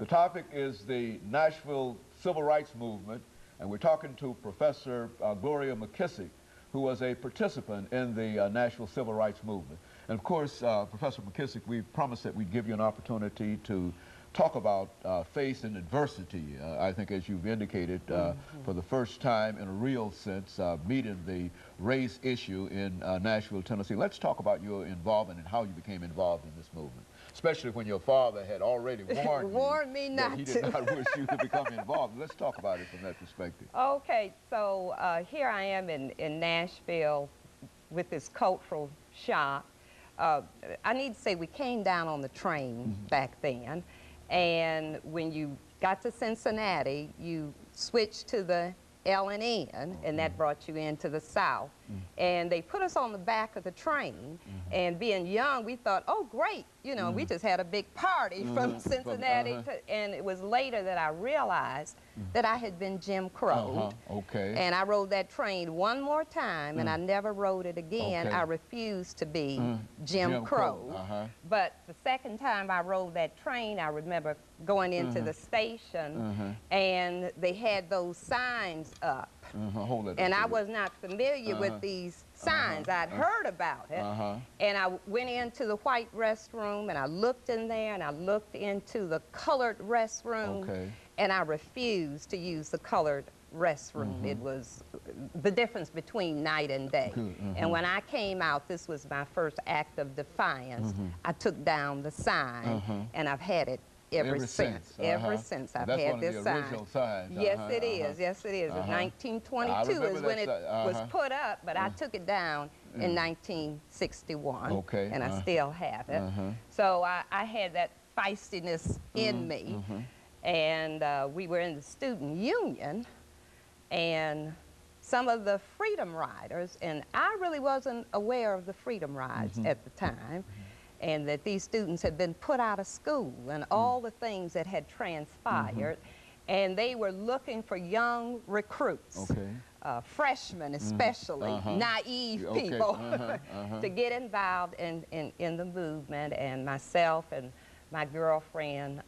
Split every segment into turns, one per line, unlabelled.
The topic is the Nashville Civil Rights Movement, and we're talking to Professor Gloria McKissack, who was a participant in the Nashville Civil Rights Movement. And of course, Professor McKissack, we promised that we'd give you an opportunity to talk about faith and adversity. I think, as you've indicated, for the first time in a real sense, meeting the race issue in Nashville, Tennessee. Let's talk about your involvement and how you became involved in this movement, especially when your father had already warned
me
that he did not wish you to become involved. Let's talk about it from that perspective.
Okay, so here I am in Nashville with this cultural shock. I need to say we came down on the train back then. And when you got to Cincinnati, you switched to the L&N, and that brought you into the South. And they put us on the back of the train, and being young, we thought, oh, great, you know, we just had a big party from Cincinnati and it was later that I realized that I had been Jim Crow'd. And I rode that train one more time, and I never rode it again. I refused to be Jim Crow. But the second time I rode that train, I remember going into the station, and they had those signs up. And I was not familiar with these signs. I'd heard about it. And I went into the white restroom, and I looked in there, and I looked into the colored restroom, and I refused to use the colored restroom. It was the difference between night and day. And when I came out, this was my first act of defiance. I took down the sign, and I've had it ever since. Ever since I've had this sign. Yes, it is. Yes, it is. 1922 is when it was put up, but I took it down in 1961, and I still have it. So I had that feistiness in me, and we were in the student union, and some of the Freedom Riders, and I really wasn't aware of the Freedom Rides at the time, and that these students had been put out of school and all the things that had transpired, and they were looking for young recruits, freshmen especially, naive people, to get involved in the movement. And myself and my girlfriend,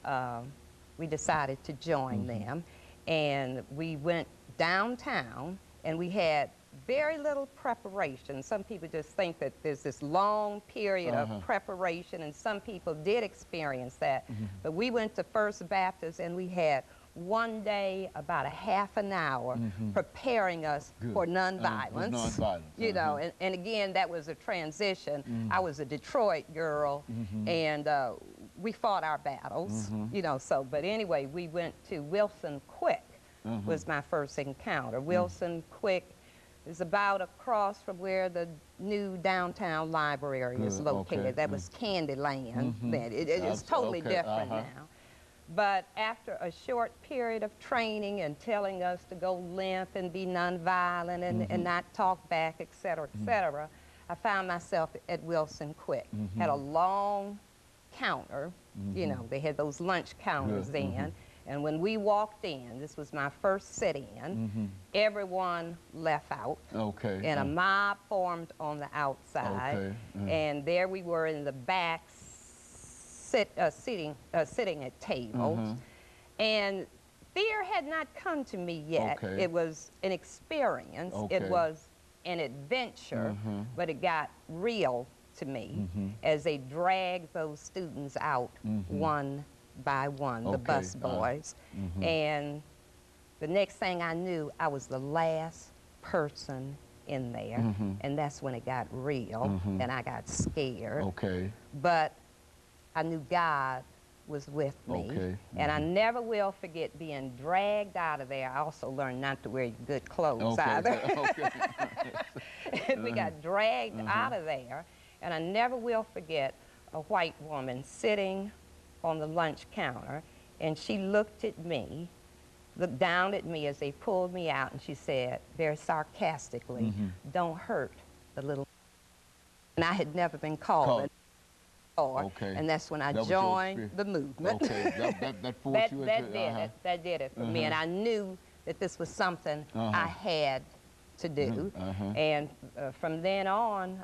we decided to join them, and we went downtown, and we had very little preparation. Some people just think that there's this long period of preparation, and some people did experience that. But we went to First Baptist, and we had one day, about a half an hour, preparing us for nonviolence. You know, and again, that was a transition. I was a Detroit girl, and we fought our battles, you know, so, but anyway, we went to Wilson Quick, was my first encounter. Wilson Quick is about across from where the new downtown library is located. That was Candyland then. It's totally different now. But after a short period of training and telling us to go limp and be nonviolent and not talk back, et cetera, I found myself at Wilson Quick. Had a long counter, you know, they had those lunch counters then. And when we walked in, this was my first sit-in, everyone left out, and a mob formed on the outside, and there we were in the back sitting at tables, and fear had not come to me yet. It was an experience, it was an adventure, but it got real to me as they dragged those students out one by one, the bus boys. And the next thing I knew, I was the last person in there, and that's when it got real, and I got scared. But I knew God was with me, and I never will forget being dragged out of there. I also learned not to wear good clothes either. And we got dragged out of there, and I never will forget a white woman sitting on the lunch counter, and she looked down at me as they pulled me out, and she said very sarcastically, "Don't hurt the little." And I had never been called it before, and that's when I joined the movement. That did it for me, and I knew that this was something I had to do. And from then on,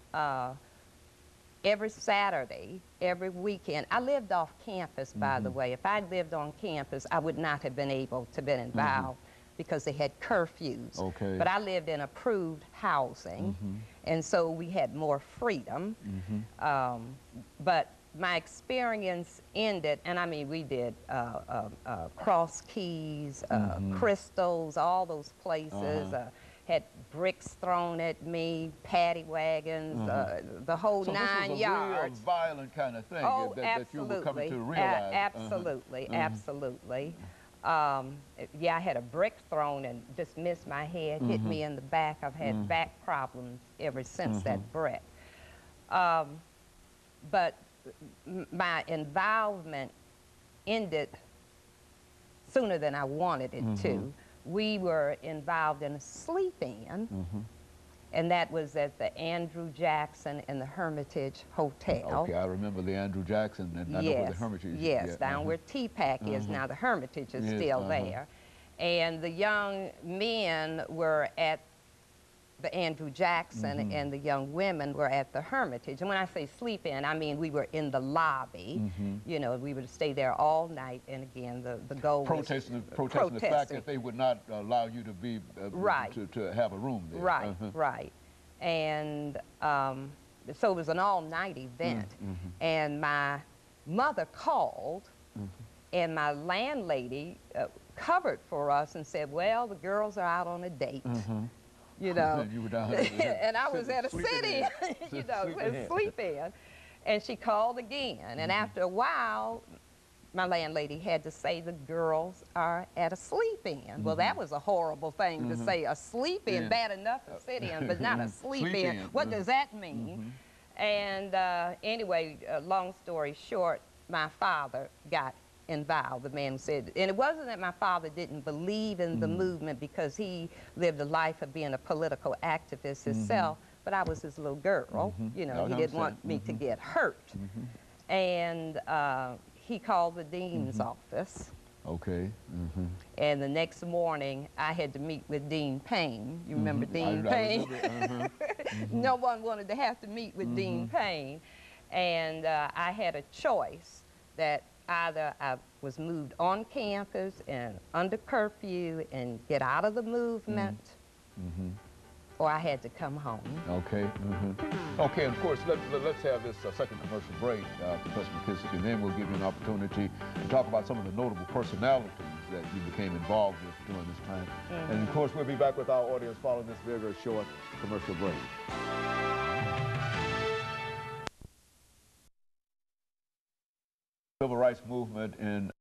every Saturday, every weekend. I lived off campus, by the way. If I lived on campus, I would not have been able to be involved because they had curfews.
Okay.
But I lived in approved housing, and so we had more freedom. But my experience ended, and I mean, we did Cross Keys, Crystals, all those places. Had bricks thrown at me, paddy wagons, the whole
so
9
this was
yards.
a real violent kind of thing
Oh,
that you were coming to realize.
Absolutely, absolutely. Yeah, I had a brick thrown and just missed my head, hit me in the back. I've had back problems ever since that brick. But my involvement ended sooner than I wanted it to. We were involved in a sleep-in, and that was at the Andrew Jackson and the Hermitage Hotel.
Okay, I remember the Andrew Jackson, and I know where the Hermitage is.
Yes, down where T-Pack is now. The Hermitage is still there. And the young men were at the Andrew Jackson, and the young women were at the Hermitage. And when I say sleep in, I mean we were in the lobby. You know, we would stay there all night. And again, the goal
protesting
was
the fact that they would not allow you to be to have a room there.
Right, right. And so it was an all-night event. And my mother called, and my landlady covered for us and said, well, the girls are out on a date. You know,
and you were down
and I was at a sit-in, you know, sleep-in. And she called again. And after a while, my landlady had to say the girls are at a sleep-in. Well, that was a horrible thing to say, a sleep-in, bad enough to sit in, but not a sleep-in. What does that mean? And anyway, long story short, my father got involved, the man who said, and it wasn't that my father didn't believe in the movement because he lived a life of being a political activist himself, but I was his little girl, you know, he didn't want me to get hurt. And he called the dean's office.
Okay.
And the next morning, I had to meet with Dean Payne. You remember Dean Payne? No one wanted to have to meet with Dean Payne. And I had a choice that either I was moved on campus and under curfew and get out of the movement, or I had to come home.
Okay. Okay, and of course, let's have this second commercial break, Professor McKissack, and then we'll give you an opportunity to talk about some of the notable personalities that you became involved with during this time. And of course, we'll be back with our audience following this very short commercial break. Civil rights movement in